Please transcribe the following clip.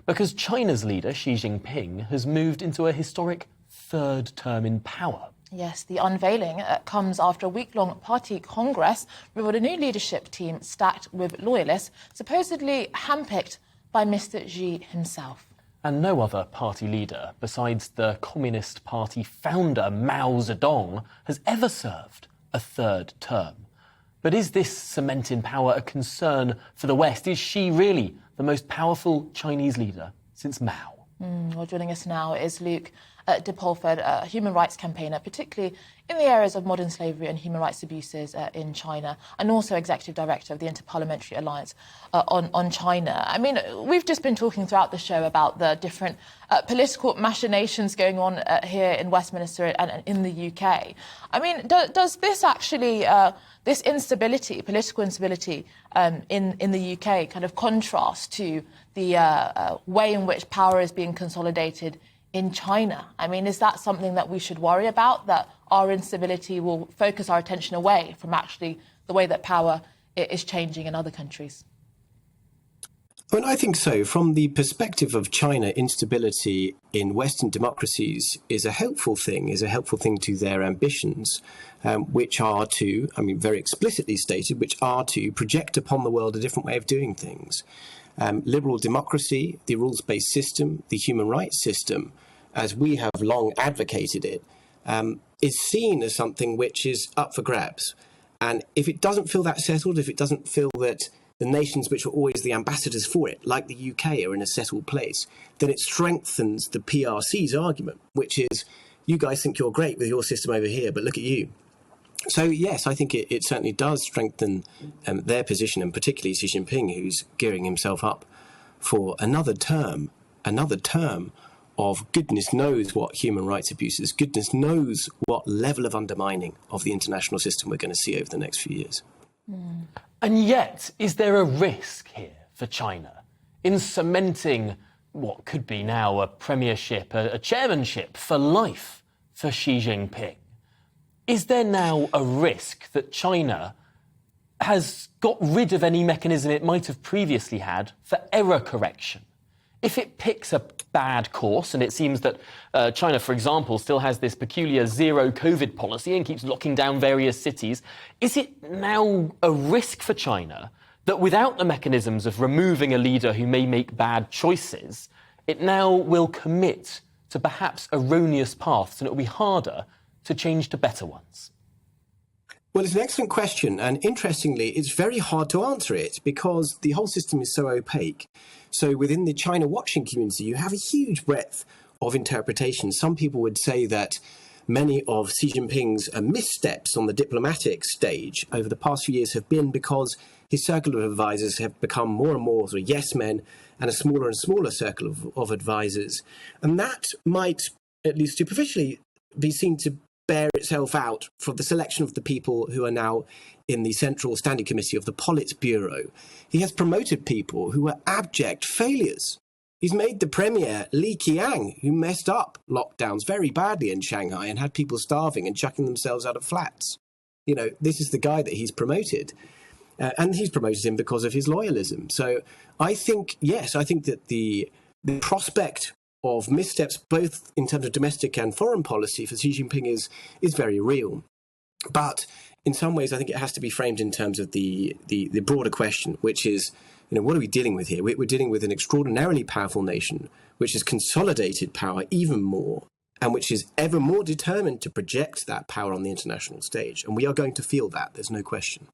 because China's leader, Xi Jinping, has moved into a historic third term in power. Yes, the unveiling comes after a week-long party congress revealed a new leadership team stacked with loyalists, supposedly handpicked by Mr. Xi himself. And no other party leader, besides the Communist Party founder Mao Zedong, has ever served a third term. But is this cement in power a concern for the West? Is Xi really the most powerful Chinese leader since Mao? Well, joining us now is Luke de Pulford, a human rights campaigner, particularly in the areas of modern slavery and human rights abuses in China, and also executive director of the Interparliamentary Alliance on China. I mean, we've just been talking throughout the show about the different political machinations going on here in Westminster and in the UK. I mean, does this actually, this instability, political instability in the UK kind of contrast to the way in which power is being consolidated in China? I mean, is that something that we should worry about, that our instability will focus our attention away from actually the way that power is changing in other countries? Well, I think so. From the perspective of China, instability in Western democracies is a helpful thing to their ambitions, which are to, I mean, very explicitly stated, which are to project upon the world a different way of doing things. Liberal democracy, the rules-based system, the human rights system, as we have long advocated it, is seen as something which is up for grabs. And if it doesn't feel that settled, if it doesn't feel that the nations which were always the ambassadors for it, like the UK, are in a settled place, then it strengthens the PRC's argument, which is, you guys think you're great with your system over here, but look at you. So, yes, I think it certainly does strengthen their position, and particularly Xi Jinping, who's gearing himself up for another term of goodness knows what human rights abuses, goodness knows what level of undermining of the international system we're going to see over the next few years. And yet, is there a risk here for China in cementing what could be now a premiership, a chairmanship for life for Xi Jinping? Is there now a risk that China has got rid of any mechanism it might have previously had for error correction? If it picks a bad course, and it seems that China, for example, still has this peculiar zero COVID policy and keeps locking down various cities, is it now a risk for China that without the mechanisms of removing a leader who may make bad choices, it now will commit to perhaps erroneous paths and it will be harder to change to better ones? Well, it's an excellent question, and interestingly, it's very hard to answer it because the whole system is so opaque. So within the China watching community, you have a huge breadth of interpretation. Some people would say that many of Xi Jinping's missteps on the diplomatic stage over the past few years have been because his circle of advisors have become more and more sort of yes men and a smaller and smaller circle of advisors. And that might, at least superficially, be seen to bear itself out from the selection of the people who are now in the Central Standing Committee of the Politburo. He has promoted people who are abject failures. He's made the Premier Li Qiang, who messed up lockdowns very badly in Shanghai and had people starving and chucking themselves out of flats. You know, this is the guy that he's promoted. And he's promoted him because of his loyalism. So I think, yes, I think that the prospect of missteps, both in terms of domestic and foreign policy for Xi Jinping is very real. But in some ways, I think it has to be framed in terms of the broader question, which is, you know, what are we dealing with here? We're dealing with an extraordinarily powerful nation, which has consolidated power even more, and which is ever more determined to project that power on the international stage. And we are going to feel that, there's no question.